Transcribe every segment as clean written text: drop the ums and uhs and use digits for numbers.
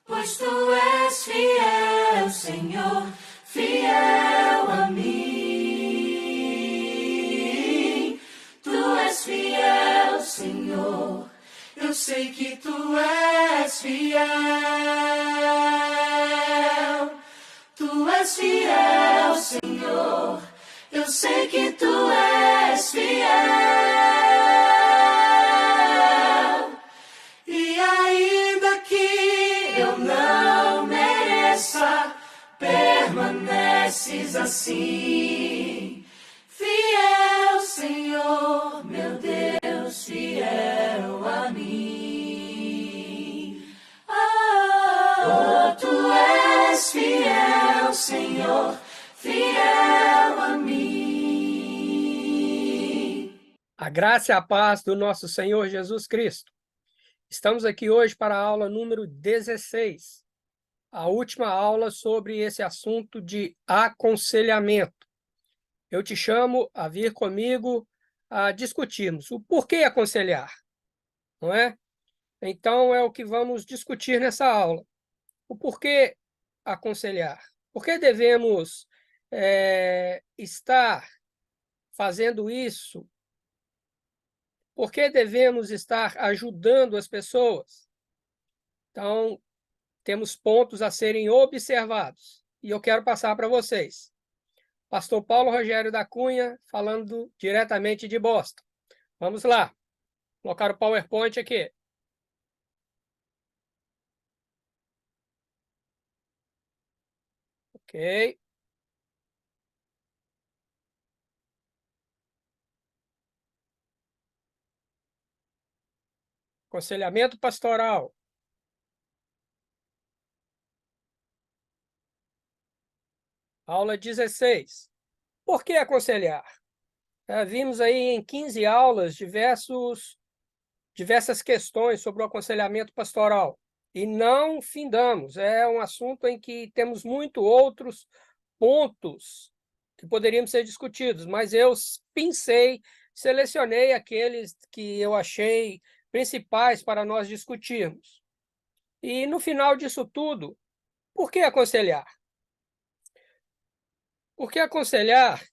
Pois tu és fiel, Senhor, fiel a mim. Tu és fiel, Senhor, eu sei que tu és fiel. Tu és fiel, Senhor, eu sei que tu és fiel. E ainda que eu não mereça, permaneces assim. Fiel, Senhor, meu Deus, fiel a mim. Oh, tu és fiel, Senhor, fiel a mim. A graça e a paz do nosso Senhor Jesus Cristo. Estamos aqui hoje para a aula número 16, a última aula sobre esse assunto de aconselhamento. Eu te chamo a vir comigo a discutirmos o porquê aconselhar, não é? Então, é o que vamos discutir nessa aula. O porquê aconselhar. Por que devemos estar fazendo isso? Por que devemos estar ajudando as pessoas? Então, temos pontos a serem observados. E eu quero passar para vocês. Pastor Paulo Rogério da Cunha, falando diretamente de Boston. Vamos lá. Vou colocar o PowerPoint aqui. Ok. Aconselhamento pastoral. Aula 16. Por que aconselhar? Vimos aí em 15 aulas diversas questões sobre o aconselhamento pastoral. E não findamos. É um assunto em que temos muito outros pontos que poderiam ser discutidos, mas eu selecionei aqueles que eu achei principais para nós discutirmos. E no final disso tudo, por que aconselhar? Por que aconselhar?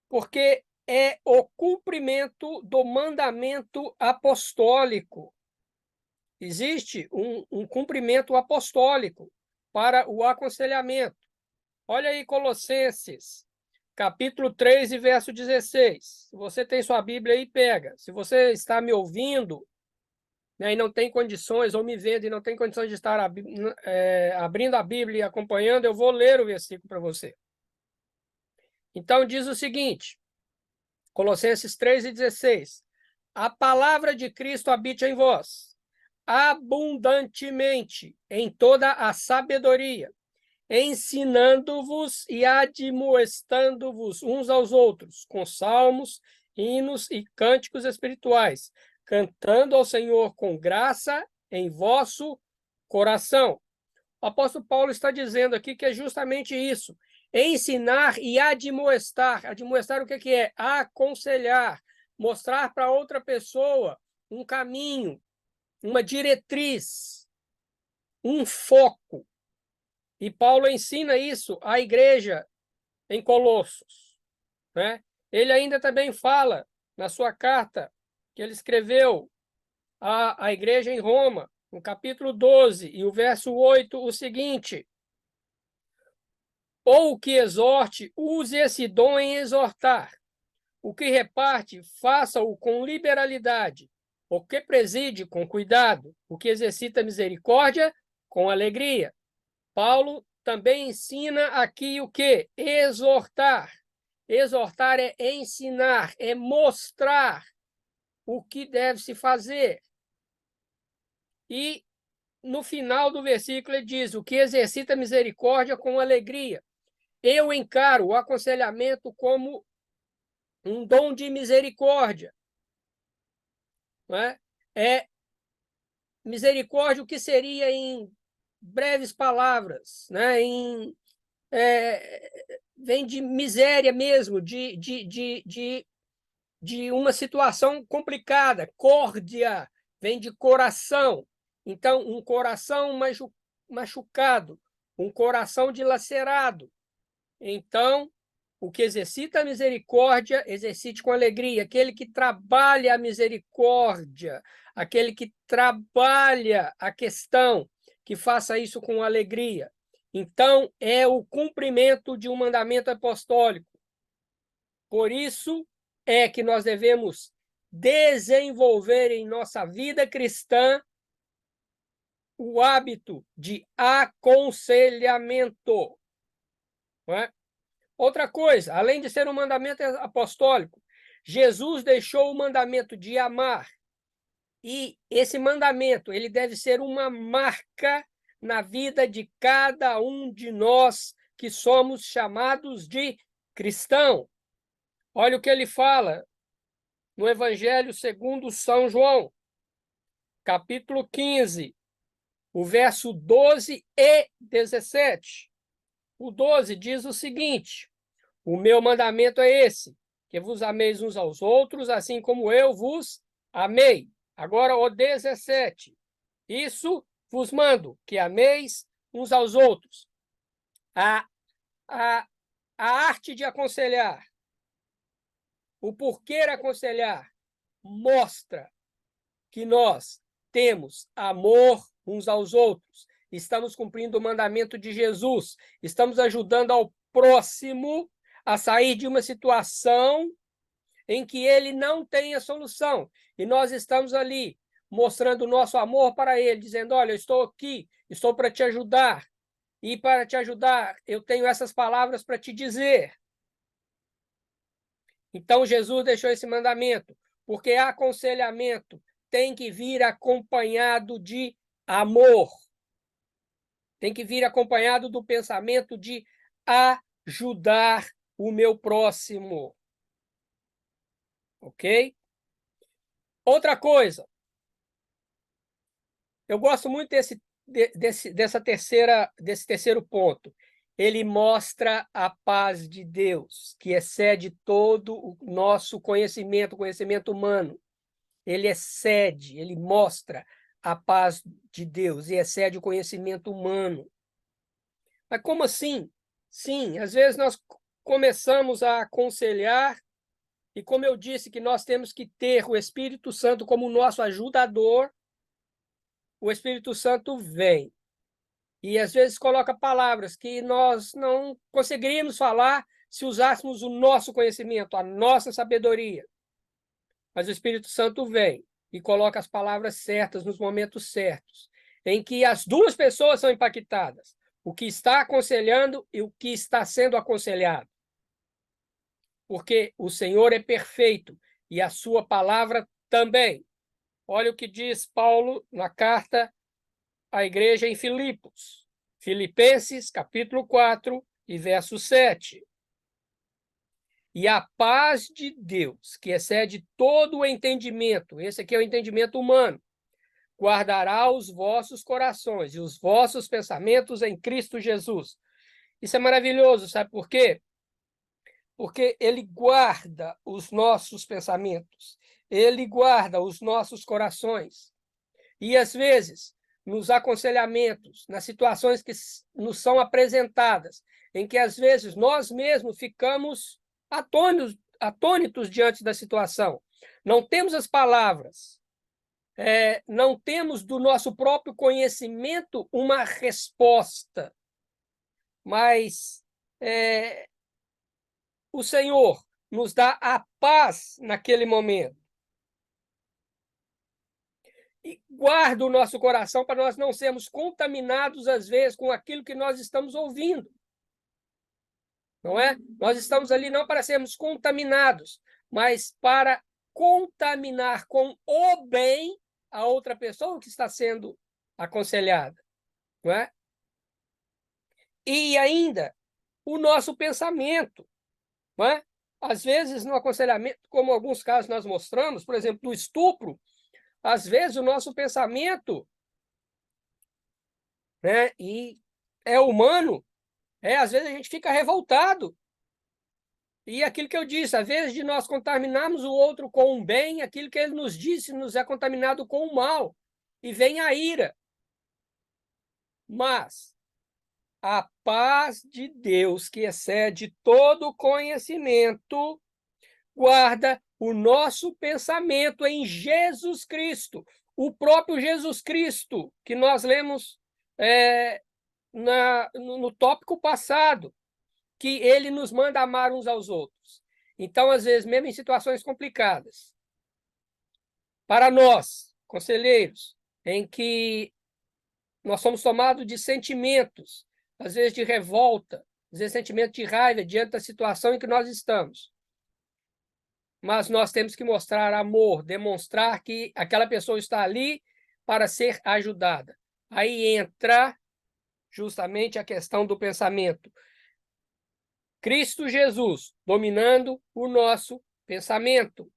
Porque é o cumprimento do mandamento apostólico. Existe um cumprimento apostólico para o aconselhamento. Olha aí Colossenses, capítulo 3 e verso 16. Se você tem sua Bíblia aí, pega. Se você está me ouvindo, né, e não tem condições, ou me vendo e não tem condições de estar abrindo a Bíblia e acompanhando, eu vou ler o versículo para você. Então diz o seguinte, Colossenses 3 e 16. A palavra de Cristo habite em vós, abundantemente, em toda a sabedoria, ensinando-vos e admoestando-vos uns aos outros, com salmos, hinos e cânticos espirituais, cantando ao Senhor com graça em vosso coração. O apóstolo Paulo está dizendo aqui que é justamente isso, ensinar e admoestar. Admoestar o que é? Aconselhar, mostrar para outra pessoa um caminho, uma diretriz, um foco. E Paulo ensina isso à igreja em Colossos, né? Ele ainda também fala na sua carta que ele escreveu à igreja em Roma, no capítulo 12 e o verso 8, o seguinte: ou o que exorte, use esse dom em exortar. O que reparte, faça-o com liberalidade. O que preside, com cuidado. O que exercita misericórdia, com alegria. Paulo também ensina aqui o que? Exortar. Exortar é ensinar, é mostrar o que deve se fazer. E no final do versículo ele diz: o que exercita misericórdia com alegria. Eu encaro o aconselhamento como um dom de misericórdia. Não é? Misericórdia, o que seria em breves palavras, né? Vem de miséria mesmo, de uma situação complicada. Córdia vem de coração. Então, um coração, mas machucado, um coração dilacerado. Então, o que exercita a misericórdia, exercite com alegria. Aquele que trabalha a misericórdia, aquele que trabalha a questão, que faça isso com alegria. Então, é o cumprimento de um mandamento apostólico. Por isso é que nós devemos desenvolver em nossa vida cristã o hábito de aconselhamento. Não é? Outra coisa, além de ser um mandamento apostólico, Jesus deixou o mandamento de amar. E esse mandamento, ele deve ser uma marca na vida de cada um de nós que somos chamados de cristão. Olha o que ele fala no Evangelho segundo São João, capítulo 15, o verso 12 e 17. O 12 diz o seguinte: o meu mandamento é esse, que vos ameis uns aos outros, assim como eu vos amei. Agora o 17. Isso vos mando, que ameis uns aos outros. A arte de aconselhar, o porquê aconselhar, mostra que nós temos amor uns aos outros. Estamos cumprindo o mandamento de Jesus. Estamos ajudando ao próximo a sair de uma situação em que ele não tem a solução. E nós estamos ali mostrando o nosso amor para ele, dizendo: olha, eu estou aqui, estou para te ajudar. E para te ajudar, eu tenho essas palavras para te dizer. Então, Jesus deixou esse mandamento, porque aconselhamento tem que vir acompanhado de amor. Tem que vir acompanhado do pensamento de ajudar o meu próximo. Ok? Outra coisa. Eu gosto muito desse terceiro ponto. Ele mostra a paz de Deus, que excede todo o nosso conhecimento humano. Ele excede, ele mostra a paz de Deus e excede o conhecimento humano. Mas como assim? Sim, às vezes nós começamos a aconselhar, e como eu disse que nós temos que ter o Espírito Santo como nosso ajudador, o Espírito Santo vem. E às vezes coloca palavras que nós não conseguiríamos falar se usássemos o nosso conhecimento, a nossa sabedoria. Mas o Espírito Santo vem e coloca as palavras certas nos momentos certos, em que as duas pessoas são impactadas, o que está aconselhando e o que está sendo aconselhado. Porque o Senhor é perfeito e a sua palavra também. Olha o que diz Paulo na carta à igreja em Filipos. Filipenses, capítulo 4, e verso 7. E a paz de Deus, que excede todo o entendimento, esse aqui é o entendimento humano, guardará os vossos corações e os vossos pensamentos em Cristo Jesus. Isso é maravilhoso, sabe por quê? Porque ele guarda os nossos pensamentos, ele guarda os nossos corações. E, às vezes, nos aconselhamentos, nas situações que nos são apresentadas, em que, às vezes, nós mesmos ficamos atônitos diante da situação. Não temos as palavras, não temos do nosso próprio conhecimento uma resposta, mas o Senhor nos dá a paz naquele momento. E guarda o nosso coração para nós não sermos contaminados, às vezes, com aquilo que nós estamos ouvindo. Não é? Nós estamos ali não para sermos contaminados, mas para contaminar com o bem a outra pessoa que está sendo aconselhada. Não é? E ainda o nosso pensamento. Não é? Às vezes, no aconselhamento, como alguns casos nós mostramos, por exemplo, do estupro, às vezes o nosso pensamento, né, e é humano, às vezes a gente fica revoltado. E aquilo que eu disse, às vezes de nós contaminarmos o outro com o bem, aquilo que ele nos disse nos é contaminado com o mal. E vem a ira. Mas a paz de Deus, que excede todo conhecimento, guarda o nosso pensamento em Jesus Cristo. O próprio Jesus Cristo, que nós lemos no tópico passado, que ele nos manda amar uns aos outros. Então, às vezes, mesmo em situações complicadas, para nós, conselheiros, em que nós somos tomados de sentimentos, às vezes de revolta, às vezes sentimento de raiva diante da situação em que nós estamos. Mas nós temos que mostrar amor, demonstrar que aquela pessoa está ali para ser ajudada. Aí entra justamente a questão do pensamento. Cristo Jesus dominando o nosso pensamento.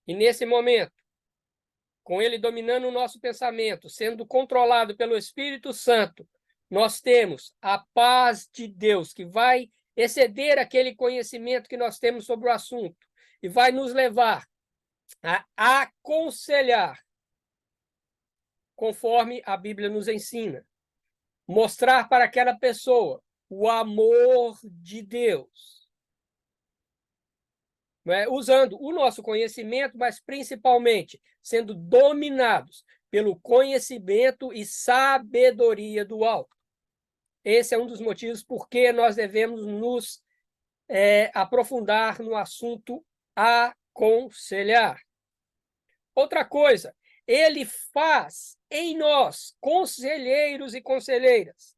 E nesse momento, com ele dominando o nosso pensamento, sendo controlado pelo Espírito Santo, nós temos a paz de Deus, que vai exceder aquele conhecimento que nós temos sobre o assunto e vai nos levar a aconselhar, conforme a Bíblia nos ensina. Mostrar para aquela pessoa o amor de Deus. Usando o nosso conhecimento, mas principalmente sendo dominados pelo conhecimento e sabedoria do alto. Esse é um dos motivos por que nós devemos nos aprofundar no assunto aconselhar. Outra coisa, ele faz em nós, conselheiros e conselheiras,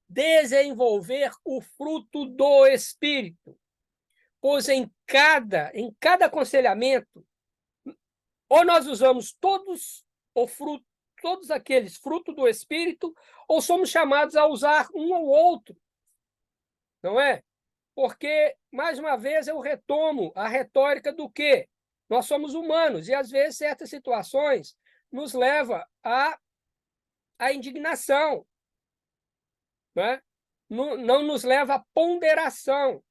desenvolver o fruto do Espírito. Pois em cada aconselhamento, ou nós usamos todos aqueles frutos do Espírito, ou somos chamados a usar um ou outro, não é? Porque, mais uma vez, eu retomo a retórica do quê? Nós somos humanos, e às vezes certas situações nos levam à indignação, né? Não nos leva à ponderação,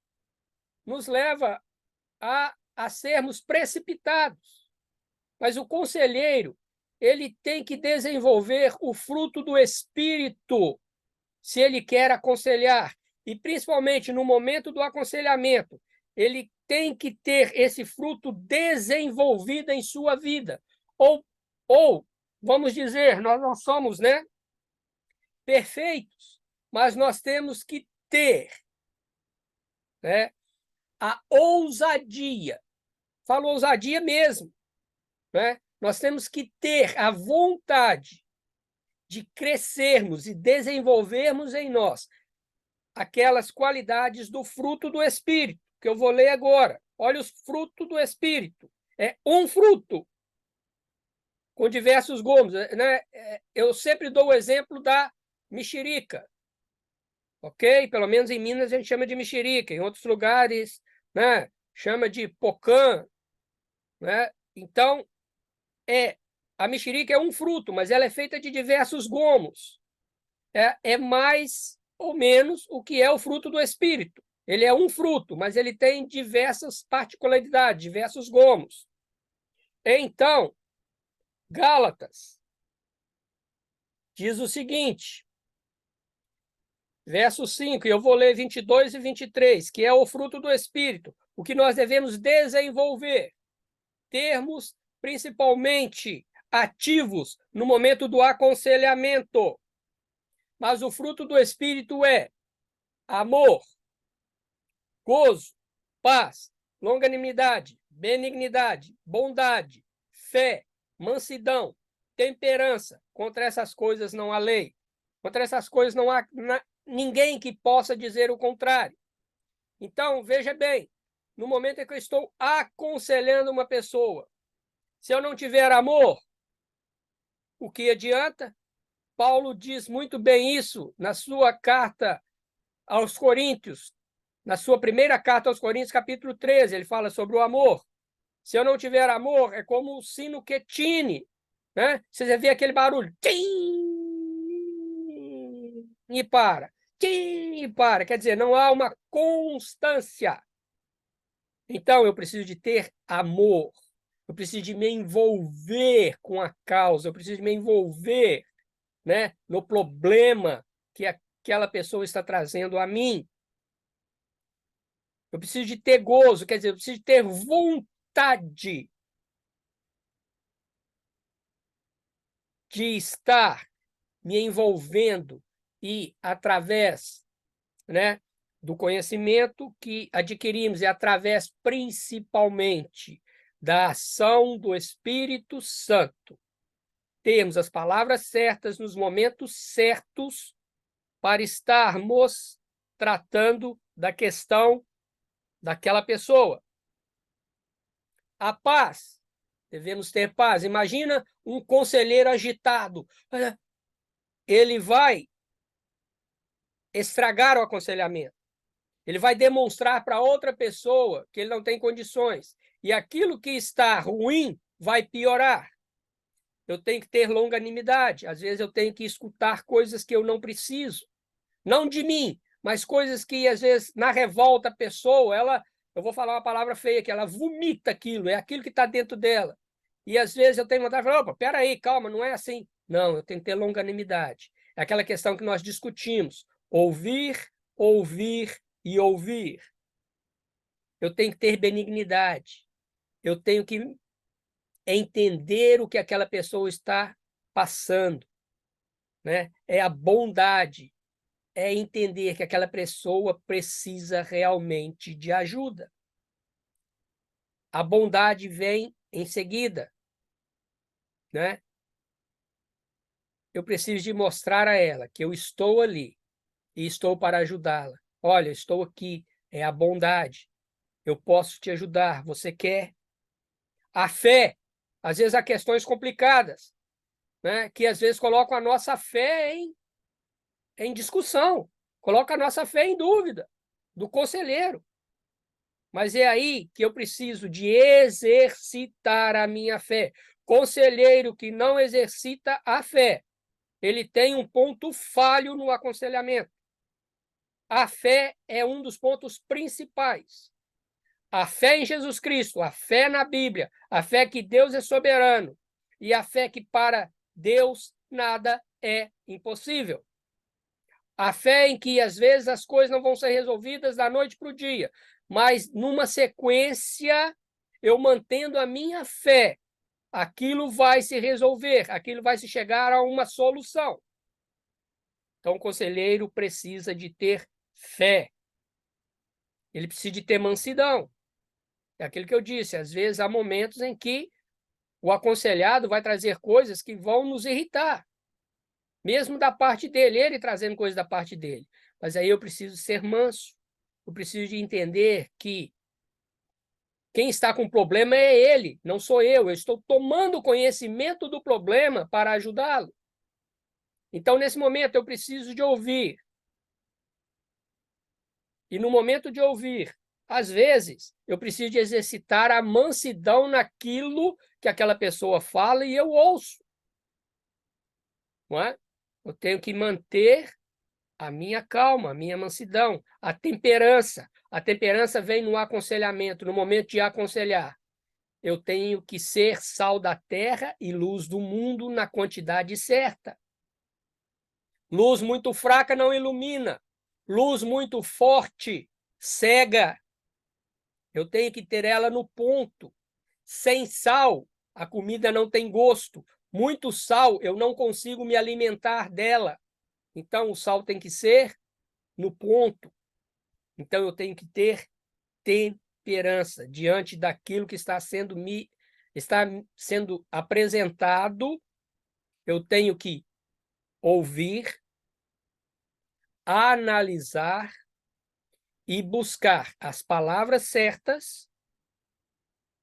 nos leva a sermos precipitados. Mas o conselheiro, ele tem que desenvolver o fruto do Espírito, se ele quer aconselhar. E, principalmente, no momento do aconselhamento, ele tem que ter esse fruto desenvolvido em sua vida. Ou vamos dizer, nós não somos, perfeitos, mas nós temos que ter, a ousadia. Falo ousadia mesmo. Nós temos que ter a vontade de crescermos e desenvolvermos em nós aquelas qualidades do fruto do Espírito, que eu vou ler agora. Olha os frutos do Espírito. É um fruto com diversos gomos. Eu sempre dou o exemplo da mexerica. Ok? Pelo menos em Minas a gente chama de mexerica. Em outros lugares, chama de pocã. Então, a mexerica é um fruto, mas ela é feita de diversos gomos. É mais ou menos o que é o fruto do Espírito. Ele é um fruto, mas ele tem diversas particularidades, diversos gomos. Então, Gálatas diz o seguinte, verso 5, e eu vou ler 22 e 23, que é o fruto do Espírito, o que nós devemos desenvolver, termos principalmente ativos no momento do aconselhamento. Mas o fruto do Espírito é amor, gozo, paz, longanimidade, benignidade, bondade, fé, mansidão, temperança. Contra essas coisas não há lei. Contra essas coisas não há ninguém que possa dizer o contrário. Então, veja bem, no momento em que eu estou aconselhando uma pessoa, se eu não tiver amor, o que adianta? Paulo diz muito bem isso na sua carta aos Coríntios, na sua primeira carta aos Coríntios, capítulo 13, ele fala sobre o amor. Se eu não tiver amor, é como o sino que tine, Você vê aquele barulho, tim, e para, tim, e para. Quer dizer, não há uma constância. Então, eu preciso de ter amor. Eu preciso de me envolver com a causa. Eu preciso de me envolver né, no problema que aquela pessoa está trazendo a mim. Eu preciso de ter gozo, quer dizer, eu preciso de ter vontade de estar me envolvendo e, através, né, do conhecimento que adquirimos e através, principalmente, da ação do Espírito Santo, termos as palavras certas nos momentos certos para estarmos tratando da questão daquela pessoa. A paz, devemos ter paz. Imagina um conselheiro agitado. Ele vai estragar o aconselhamento. Ele vai demonstrar para outra pessoa que ele não tem condições. E aquilo que está ruim vai piorar. Eu tenho que ter longanimidade. Às vezes eu tenho que escutar coisas que eu não preciso. Não de mim, mas coisas que, às vezes, na revolta, a pessoa, eu vou falar uma palavra feia aqui, ela vomita aquilo, é aquilo que está dentro dela. E, às vezes, eu tenho vontade de falar, opa, peraí, calma, não é assim. Não, eu tenho que ter longanimidade. É aquela questão que nós discutimos. Ouvir, ouvir e ouvir. Eu tenho que ter benignidade. Eu tenho que entender o que aquela pessoa está passando, né? É a bondade, é entender que aquela pessoa precisa realmente de ajuda. A bondade vem em seguida, né? Eu preciso de mostrar a ela que eu estou ali e estou para ajudá-la. Olha, estou aqui, é a bondade. Eu posso te ajudar, você quer? A fé, às vezes há questões complicadas, né? Que às vezes colocam a nossa fé em discussão, colocam a nossa fé em dúvida, do conselheiro. Mas é aí que eu preciso de exercitar a minha fé. Conselheiro que não exercita a fé, ele tem um ponto falho no aconselhamento. A fé é um dos pontos principais. A fé em Jesus Cristo, a fé na Bíblia, a fé que Deus é soberano e a fé que para Deus nada é impossível. A fé em que, às vezes, as coisas não vão ser resolvidas da noite para o dia, mas numa sequência, eu mantendo a minha fé, aquilo vai se resolver, aquilo vai se chegar a uma solução. Então, o conselheiro precisa de ter fé. Ele precisa de ter mansidão. É aquilo que eu disse, às vezes há momentos em que o aconselhado vai trazer coisas que vão nos irritar, mesmo da parte dele, ele trazendo coisas da parte dele. Mas aí eu preciso ser manso. Eu preciso de entender que quem está com problema é ele, não sou eu. Eu estou tomando conhecimento do problema para ajudá-lo. Então, nesse momento, eu preciso de ouvir. E no momento de ouvir, às vezes, eu preciso de exercitar a mansidão naquilo que aquela pessoa fala e eu ouço. Não é? Eu tenho que manter a minha calma, a minha mansidão, a temperança. A temperança vem no aconselhamento, no momento de aconselhar. Eu tenho que ser sal da terra e luz do mundo na quantidade certa. Luz muito fraca não ilumina. Luz muito forte cega. Eu tenho que ter ela no ponto. Sem sal, a comida não tem gosto. Muito sal, eu não consigo me alimentar dela. Então, o sal tem que ser no ponto. Então, eu tenho que ter temperança diante daquilo que está sendo apresentado. Eu tenho que ouvir, analisar e buscar as palavras certas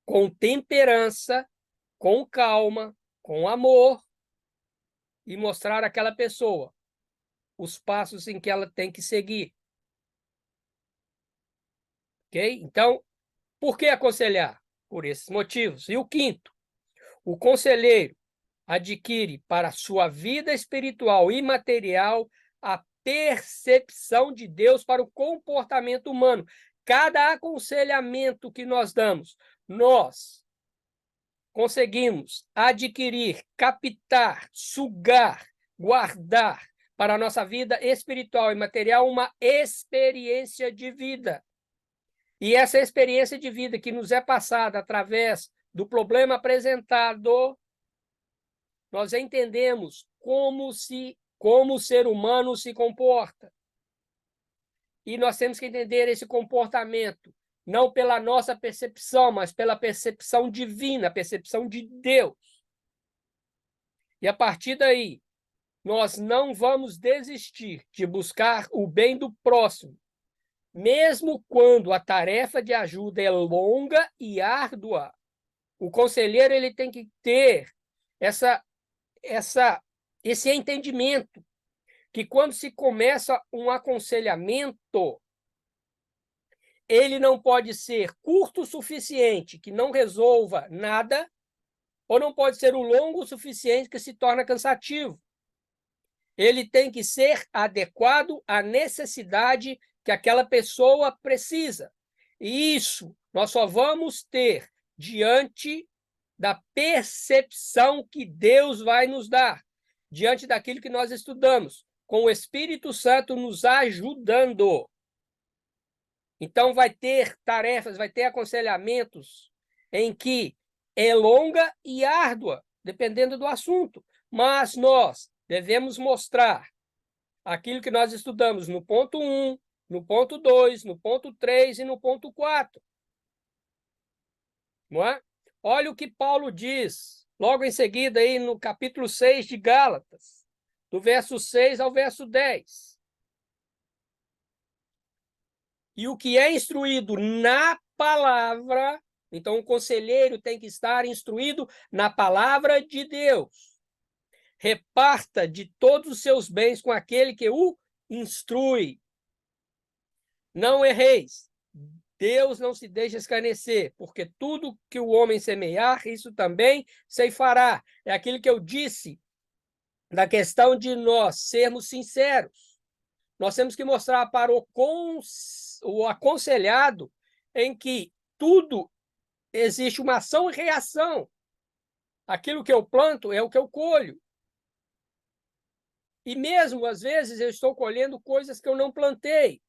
com temperança, com calma, com amor e mostrar àquela pessoa os passos em que ela tem que seguir. Ok? Então, por que aconselhar? Por esses motivos. E o quinto, o conselheiro adquire para a sua vida espiritual e material a percepção de Deus para o comportamento humano. Cada aconselhamento que nós damos, nós conseguimos adquirir, captar, sugar guardar para a nossa vida espiritual e material uma experiência de vida. E essa experiência de vida que nos é passada através do problema apresentado, nós entendemos como o ser humano se comporta. E nós temos que entender esse comportamento, não pela nossa percepção, mas pela percepção divina, a percepção de Deus. E a partir daí, nós não vamos desistir de buscar o bem do próximo, mesmo quando a tarefa de ajuda é longa e árdua. O conselheiro ele tem que ter esse entendimento que quando se começa um aconselhamento, ele não pode ser curto o suficiente, que não resolva nada, ou não pode ser o longo o suficiente, que se torna cansativo. Ele tem que ser adequado à necessidade que aquela pessoa precisa. E isso nós só vamos ter diante da percepção que Deus vai nos dar, diante daquilo que nós estudamos, com o Espírito Santo nos ajudando. Então, vai ter tarefas, vai ter aconselhamentos em que é longa e árdua, dependendo do assunto. Mas nós devemos mostrar aquilo que nós estudamos no ponto 1, no ponto 2, no ponto 3 e no ponto 4. Não é? Olha o que Paulo diz, logo em seguida, aí no capítulo 6 de Gálatas, do verso 6 ao verso 10. E o que é instruído na palavra, então o conselheiro tem que estar instruído na palavra de Deus. Reparta de todos os seus bens com aquele que o instrui. Não erreis. Deus não se deixa escarnecer, porque tudo que o homem semear, isso também ceifará. É aquilo que eu disse da questão de nós sermos sinceros. Nós temos que mostrar para o aconselhado em que tudo existe uma ação e reação. Aquilo que eu planto é o que eu colho. E mesmo, às vezes, eu estou colhendo coisas que eu não plantei,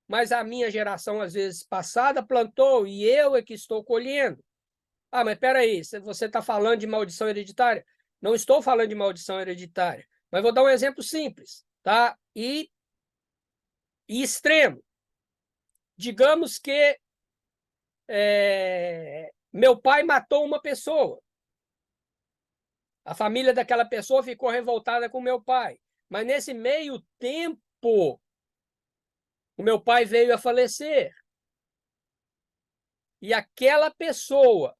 mas a minha geração, às vezes, passada plantou e eu é que estou colhendo. Ah, mas espera aí, você está falando de maldição hereditária? Não estou falando de maldição hereditária, mas vou dar um exemplo simples, tá? E extremo. Digamos que meu pai matou uma pessoa. A família daquela pessoa ficou revoltada com meu pai. Mas nesse meio tempo, o meu pai veio a falecer. E aquela pessoa,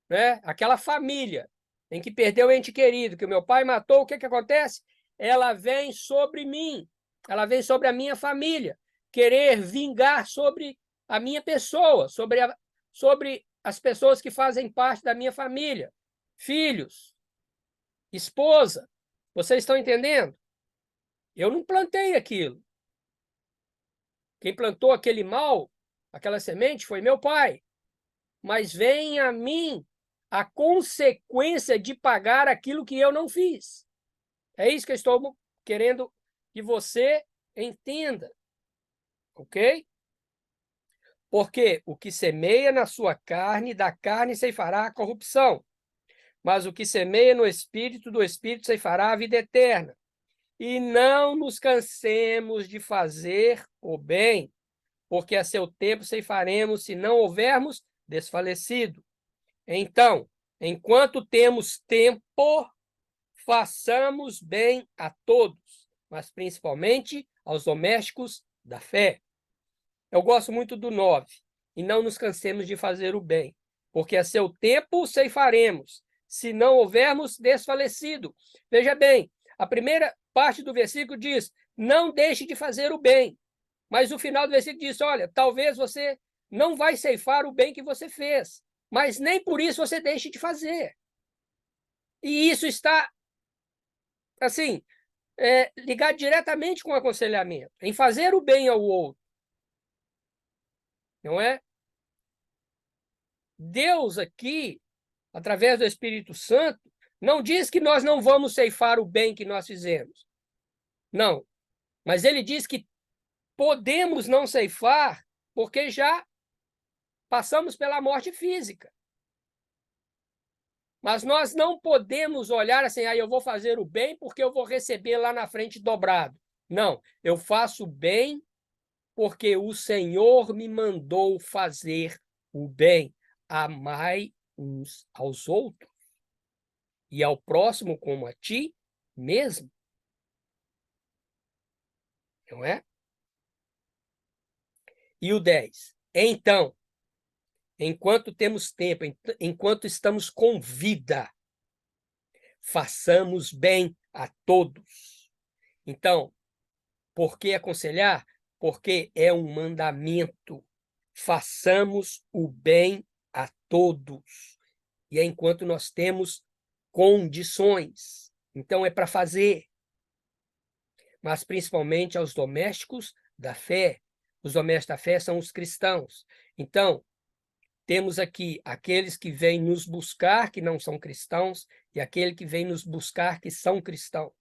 né, aquela família em que perdeu o ente querido, que o meu pai matou, o que acontece? Ela vem sobre mim, ela vem sobre a minha família, querer vingar sobre a minha pessoa, sobre as pessoas que fazem parte da minha família, filhos, esposa. Vocês estão entendendo? Eu não plantei aquilo. Quem plantou aquele mal, aquela semente, foi meu pai. Mas vem a mim a consequência de pagar aquilo que eu não fiz. É isso que eu estou querendo que você entenda. Ok? Porque o que semeia na sua carne, da carne ceifará a corrupção. Mas o que semeia no Espírito, do Espírito ceifará a vida eterna. E não nos cansemos de fazer o bem, porque a seu tempo ceifaremos, se não houvermos desfalecido. Então, enquanto temos tempo, façamos bem a todos, mas principalmente aos domésticos da fé. Eu gosto muito do 9. E não nos cansemos de fazer o bem, porque a seu tempo ceifaremos, se não houvermos desfalecido. Veja bem, a primeira parte do versículo diz, não deixe de fazer o bem. Mas o final do versículo diz, olha, talvez você não vai ceifar o bem que você fez, mas nem por isso você deixe de fazer. E isso está, assim, ligado diretamente com o aconselhamento, em fazer o bem ao outro. Não é? Deus aqui, através do Espírito Santo, Não diz que nós não vamos ceifar o bem que nós fizemos. Não. Mas ele diz que podemos não ceifar porque já passamos pela morte física. Mas nós não podemos olhar assim, eu vou fazer o bem porque eu vou receber lá na frente dobrado. Não, eu faço bem porque o Senhor me mandou fazer o bem. Amai uns aos outros e ao próximo como a ti mesmo. Não é? E o 10. Então, enquanto temos tempo, enquanto estamos com vida, façamos bem a todos. Então, por que aconselhar? Porque é um mandamento. Façamos o bem a todos. E é enquanto nós temos condições. Então, é para fazer. Mas principalmente aos domésticos da fé. Os domésticos da fé são os cristãos. Então, temos aqui aqueles que vêm nos buscar, que não são cristãos, e aquele que vem nos buscar, que são cristãos.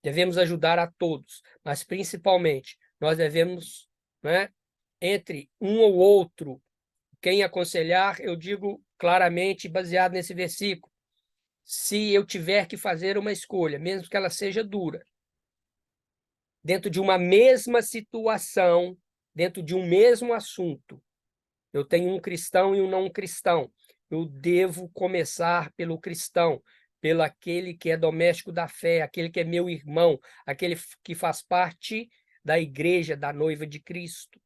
Devemos ajudar a todos, mas principalmente nós devemos, né, entre um ou outro, quem aconselhar, eu digo claramente, baseado nesse versículo, se eu tiver que fazer uma escolha, mesmo que ela seja dura, dentro de uma mesma situação, dentro de um mesmo assunto, eu tenho um cristão e um não cristão, eu devo começar pelo cristão, pelo aquele que é doméstico da fé, aquele que é meu irmão, aquele que faz parte da igreja, da noiva de Cristo.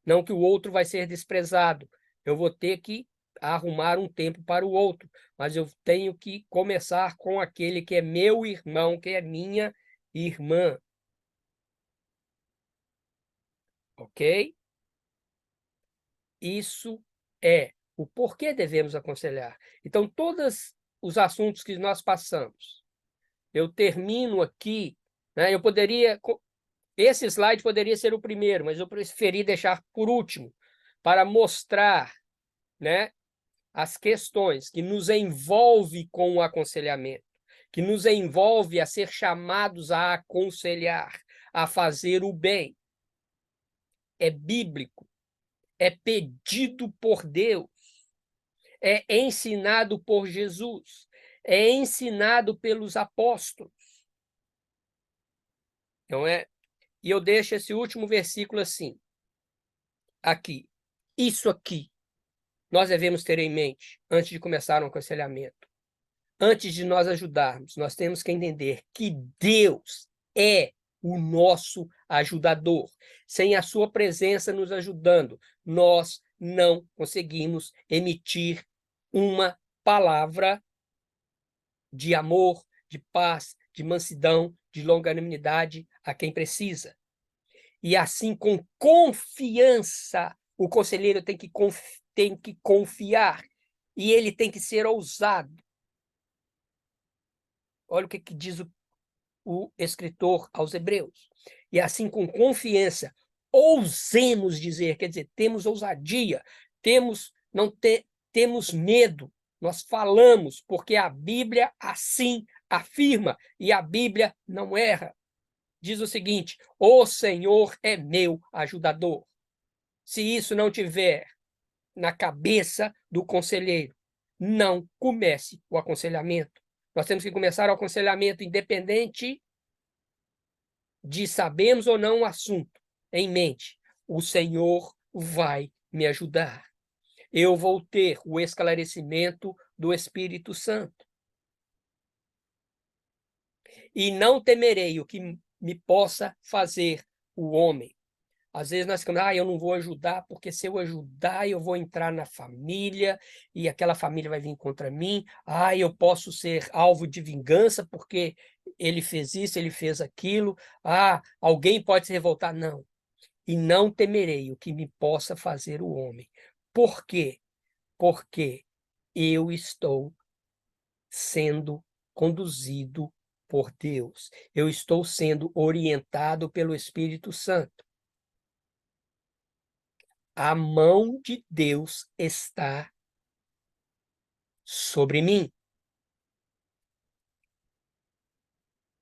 Não que o outro vai ser desprezado. Eu vou ter que arrumar um tempo para o outro, mas eu tenho que começar com aquele que é meu irmão, que é minha irmã. Ok? Isso é o porquê devemos aconselhar. Então, todos os assuntos que nós passamos, eu termino aqui, né? Eu poderia, esse slide poderia ser o primeiro, mas eu preferi deixar por último, para mostrar, né, as questões que nos envolve com o aconselhamento, que nos envolve a ser chamados a aconselhar, a fazer o bem. É bíblico, é pedido por Deus, é ensinado por Jesus, é ensinado pelos apóstolos. Não é? E eu deixo esse último versículo assim, aqui. Isso aqui nós devemos ter em mente antes de começar um aconselhamento. Antes de nós ajudarmos, nós temos que entender que Deus é o nosso ajudador. Sem a sua presença nos ajudando, nós não conseguimos emitir uma palavra de amor, de paz, de mansidão, de longanimidade a quem precisa. E assim, com confiança, o conselheiro tem que confiar e ele tem que ser ousado. Olha o que diz o escritor aos Hebreus. E assim, com confiança, ousemos dizer, quer dizer, temos ousadia, temos medo, nós falamos, porque a Bíblia assim afirma, e a Bíblia não erra. Diz o seguinte: o Senhor é meu ajudador. Se isso não tiver na cabeça do conselheiro, não comece o aconselhamento. Nós temos que começar o aconselhamento independente de sabemos ou não o assunto, em mente. O Senhor vai me ajudar. Eu vou ter o esclarecimento do Espírito Santo. E não temerei o que me possa fazer o homem. Às vezes nós ficamos, eu não vou ajudar, porque se eu ajudar, eu vou entrar na família, e aquela família vai vir contra mim. Eu posso ser alvo de vingança, porque ele fez isso, ele fez aquilo. Alguém pode se revoltar. Não. E não temerei o que me possa fazer o homem. Por quê? Porque eu estou sendo conduzido por Deus. Eu estou sendo orientado pelo Espírito Santo. A mão de Deus está sobre mim.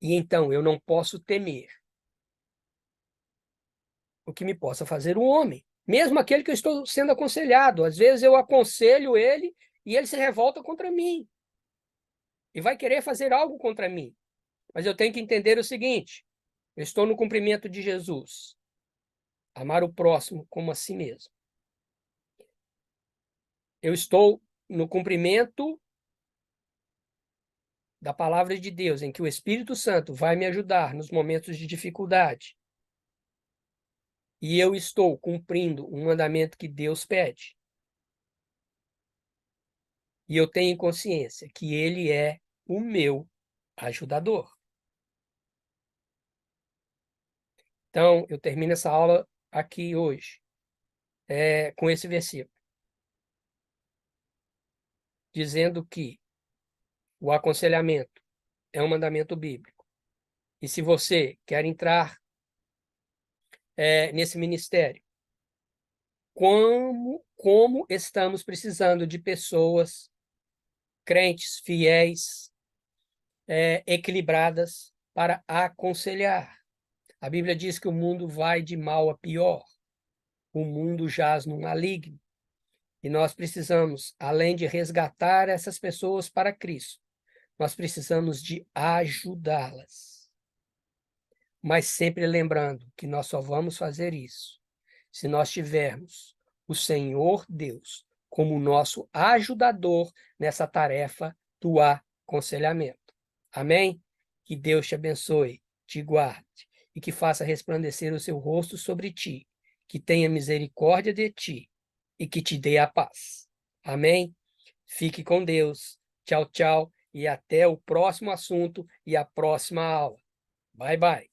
E então eu não posso temer o que me possa fazer o homem, mesmo aquele que eu estou sendo aconselhado. Às vezes eu aconselho ele e ele se revolta contra mim e vai querer fazer algo contra mim. Mas eu tenho que entender o seguinte: eu estou no cumprimento de Jesus. Amar o próximo como a si mesmo. Eu estou no cumprimento da palavra de Deus, em que o Espírito Santo vai me ajudar nos momentos de dificuldade. E eu estou cumprindo um mandamento que Deus pede. E eu tenho consciência que Ele é o meu ajudador. Então, eu termino essa aula aqui hoje, com esse versículo, dizendo que o aconselhamento é um mandamento bíblico. E se você quer entrar nesse ministério, como estamos precisando de pessoas crentes, fiéis, equilibradas para aconselhar. A Bíblia diz que o mundo vai de mal a pior. O mundo jaz no maligno. E nós precisamos, além de resgatar essas pessoas para Cristo, nós precisamos de ajudá-las. Mas sempre lembrando que nós só vamos fazer isso se nós tivermos o Senhor Deus como nosso ajudador nessa tarefa do aconselhamento. Amém? Que Deus te abençoe, te guarde e que faça resplandecer o seu rosto sobre ti, que tenha misericórdia de ti e que te dê a paz. Amém? Fique com Deus. Tchau, tchau e até o próximo assunto e a próxima aula. Bye, bye.